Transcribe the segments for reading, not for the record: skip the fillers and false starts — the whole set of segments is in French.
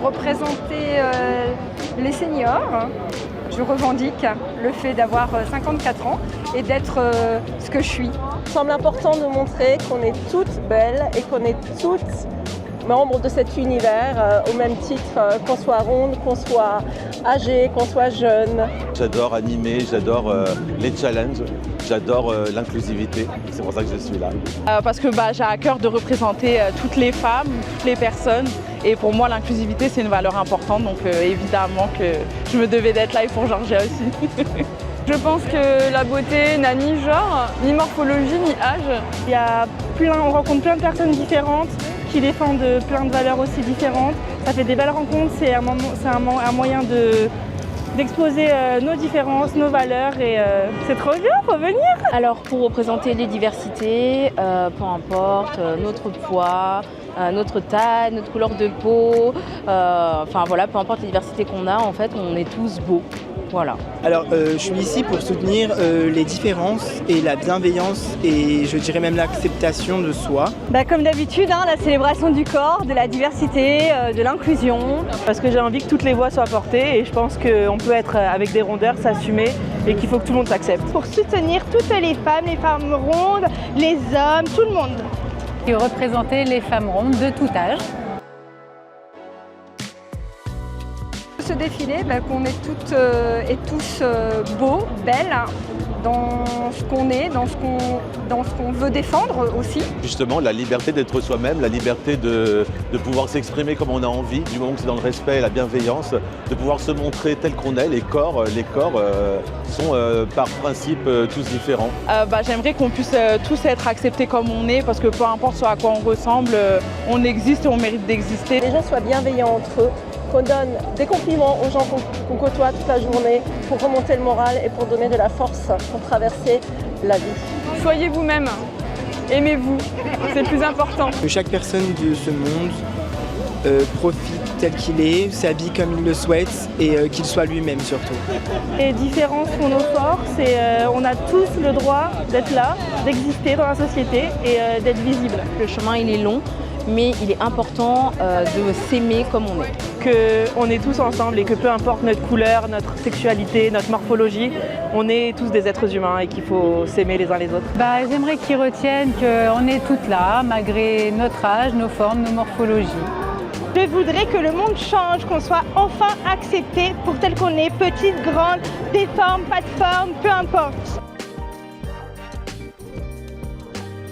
représenter les seniors. Je revendique le fait d'avoir 54 ans et d'être ce que je suis. Il me semble important de montrer qu'on est toutes belles et qu'on est toutes membres de cet univers au même titre qu'on soit ronde, qu'on soit âgé, qu'on soit jeune. J'adore animer, j'adore les challenges, j'adore l'inclusivité. C'est pour ça que je suis là. Parce que j'ai à cœur de représenter toutes les femmes, toutes les personnes. Et pour moi, l'inclusivité, c'est une valeur importante. Donc évidemment que je me devais d'être là et pour Georgia aussi. Je pense que la beauté n'a ni genre, ni morphologie, ni âge. On rencontre plein de personnes différentes qui défendent plein de valeurs aussi différentes. Ça fait des belles rencontres, c'est un moyen d'exposer nos différences, nos valeurs et c'est trop bien, faut venir. Alors pour représenter les diversités, peu importe notre poids, notre taille, notre couleur de peau, enfin voilà, peu importe les diversités qu'on a, en fait on est tous beaux. Voilà. Alors je suis ici pour soutenir les différences et la bienveillance et je dirais même l'acceptation de soi. Comme d'habitude, la célébration du corps, de la diversité, de l'inclusion. Parce que j'ai envie que toutes les voix soient portées et je pense qu'on peut être avec des rondeurs, s'assumer et qu'il faut que tout le monde s'accepte. Pour soutenir toutes les femmes rondes, les hommes, tout le monde. Et représenter les femmes rondes de tout âge. Ce défilé, qu'on est toutes et tous beaux, belles, dans ce qu'on est, dans ce qu'on veut défendre aussi. Justement, la liberté d'être soi-même, la liberté de pouvoir s'exprimer comme on a envie, du moment que c'est dans le respect et la bienveillance, de pouvoir se montrer tel qu'on est. Les corps sont par principe tous différents. J'aimerais qu'on puisse tous être acceptés comme on est, parce que peu importe ce à quoi on ressemble, on existe et on mérite d'exister. Les gens soient bienveillants entre eux, qu'on donne des compliments aux gens qu'on côtoie toute la journée pour remonter le moral et pour donner de la force pour traverser la vie. Soyez vous-même, aimez-vous, c'est le plus important. Que chaque personne de ce monde profite tel qu'il est, s'habille comme il le souhaite et qu'il soit lui-même surtout. Les différences font nos forces et on a tous le droit d'être là, d'exister dans la société et d'être visible. Le chemin il est long, mais il est important de s'aimer comme on est. Qu'on est tous ensemble et que peu importe notre couleur, notre sexualité, notre morphologie, on est tous des êtres humains et qu'il faut s'aimer les uns les autres. J'aimerais qu'ils retiennent qu'on est toutes là, malgré notre âge, nos formes, nos morphologies. Je voudrais que le monde change, qu'on soit enfin accepté pour tel qu'on est, petite, grande, des formes, pas de forme, peu importe.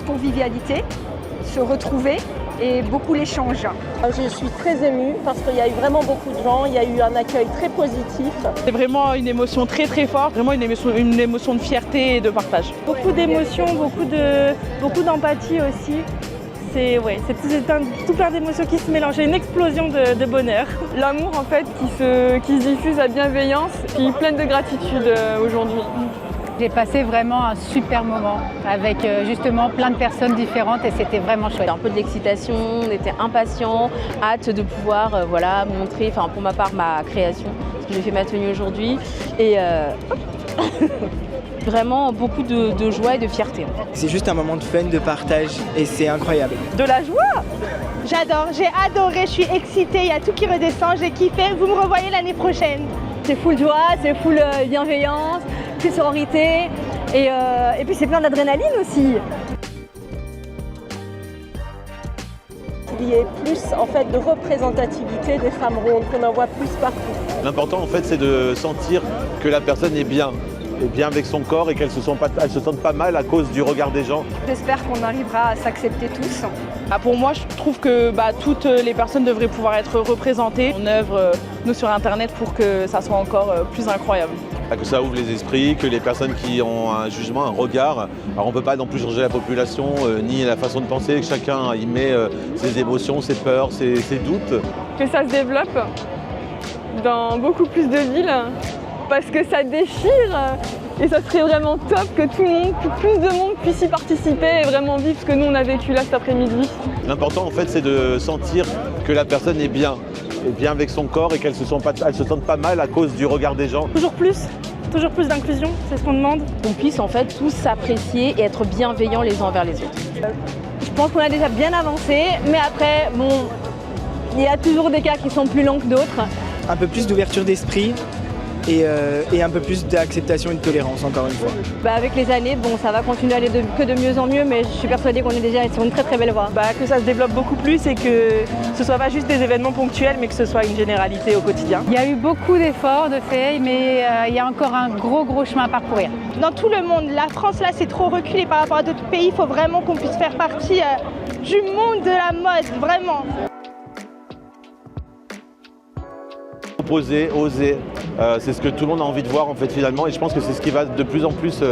Convivialité, se retrouver et beaucoup l'échange. Je suis très émue parce qu'il y a eu vraiment beaucoup de gens, il y a eu un accueil très positif. C'est vraiment une émotion très très forte, vraiment une émotion de fierté et de partage. Beaucoup d'émotions, beaucoup d'empathie aussi. C'est tout plein d'émotions qui se mélangent, une explosion de bonheur. L'amour en fait qui se diffuse, la bienveillance, puis pleine de gratitude aujourd'hui. J'ai passé vraiment un super moment avec justement plein de personnes différentes et c'était vraiment chouette. Un peu de l'excitation, on était impatients, hâte de pouvoir montrer, pour ma part, ma création, parce que j'ai fait ma tenue aujourd'hui. Et vraiment beaucoup de joie et de fierté. C'est juste un moment de fun, de partage et c'est incroyable. De la joie! J'adore, j'ai adoré, je suis excitée, il y a tout qui redescend, j'ai kiffé, vous me revoyez l'année prochaine. C'est full joie, c'est full bienveillance, full sororité et puis c'est plein d'adrénaline aussi. Il y ait plus en fait de représentativité des femmes rondes, qu'on en voit plus partout. L'important en fait c'est de sentir que la personne est bien avec son corps et qu'elle se sente pas mal à cause du regard des gens. J'espère qu'on arrivera à s'accepter tous. Pour moi, je trouve que toutes les personnes devraient pouvoir être représentées. On œuvre, nous, sur Internet pour que ça soit encore plus incroyable. Que ça ouvre les esprits, que les personnes qui ont un jugement, un regard, alors on ne peut pas non plus changer la population, ni la façon de penser, que chacun y met ses émotions, ses peurs, ses doutes. Que ça se développe dans beaucoup plus de villes, parce que ça déchire et ça serait vraiment top que tout le monde, que plus de monde puisse y participer et vraiment vivre ce que nous on a vécu là cet après-midi. L'important en fait c'est de sentir que la personne est bien avec son corps et qu'elle se sente pas mal à cause du regard des gens. Toujours plus d'inclusion, c'est ce qu'on demande. Qu'on puisse en fait tous s'apprécier et être bienveillants les uns envers les autres. Je pense qu'on a déjà bien avancé, mais après, Il y a toujours des cas qui sont plus longs que d'autres. Un peu plus d'ouverture d'esprit et un peu plus d'acceptation et de tolérance, encore une fois. Avec les années, bon, ça va continuer à aller que de mieux en mieux, mais je suis persuadée qu'on est déjà sur une très très belle voie. Que ça se développe beaucoup plus et que ce soit pas juste des événements ponctuels, mais que ce soit une généralité au quotidien. Il y a eu beaucoup d'efforts de faits, mais il y a encore un gros chemin à parcourir. Dans tout le monde, la France là c'est trop reculé par rapport à d'autres pays, il faut vraiment qu'on puisse faire partie du monde de la mode, vraiment. Proposer, oser, c'est ce que tout le monde a envie de voir en fait finalement et je pense que c'est ce qui va de plus en plus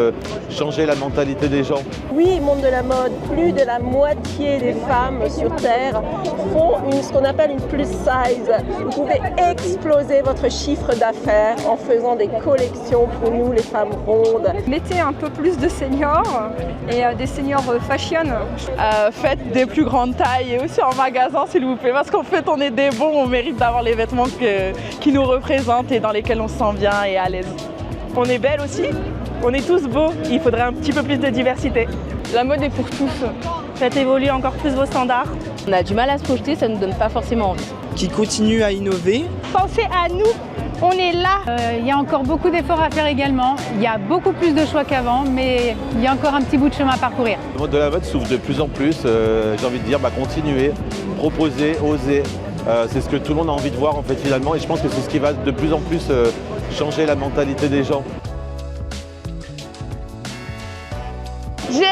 changer la mentalité des gens. Oui, monde de la mode, plus de la moitié des femmes sur Terre font ce qu'on appelle une plus size. Vous pouvez exploser votre chiffre d'affaires en faisant des collections pour nous les femmes rondes. Mettez un peu plus de seniors et des seniors fashion. Faites des plus grandes tailles et aussi en magasin s'il vous plaît parce qu'en fait on est des bons, on mérite d'avoir les vêtements qui nous représentent et dans lesquels on se sent bien et à l'aise. On est belles aussi, on est tous beaux, il faudrait un petit peu plus de diversité. La mode est pour tous. Faites évoluer encore plus vos standards. On a du mal à se projeter, ça ne nous donne pas forcément envie. Qui continue à innover. Pensez à nous, on est là. Il y a encore beaucoup d'efforts à faire également. Il y a beaucoup plus de choix qu'avant, mais il y a encore un petit bout de chemin à parcourir. Le monde de la mode s'ouvre de plus en plus, j'ai envie de dire continuez, proposez, osez. C'est ce que tout le monde a envie de voir en fait finalement et je pense que c'est ce qui va de plus en plus changer la mentalité des gens. J'ai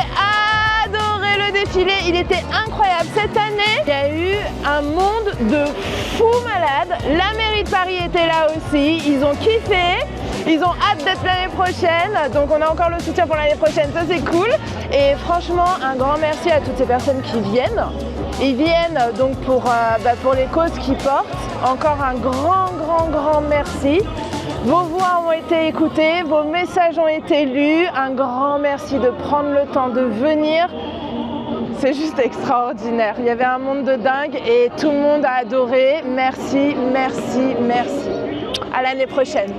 adoré le défilé, il était incroyable. Cette année, il y a eu un monde de fous malades. La mairie de Paris était là aussi, ils ont kiffé. Ils ont hâte d'être l'année prochaine, donc on a encore le soutien pour l'année prochaine, ça c'est cool. Et franchement, un grand merci à toutes ces personnes qui viennent. Ils viennent donc pour les causes qu'ils portent. Encore un grand merci. Vos voix ont été écoutées, vos messages ont été lus. Un grand merci de prendre le temps de venir. C'est juste extraordinaire. Il y avait un monde de dingue et tout le monde a adoré. Merci. À l'année prochaine.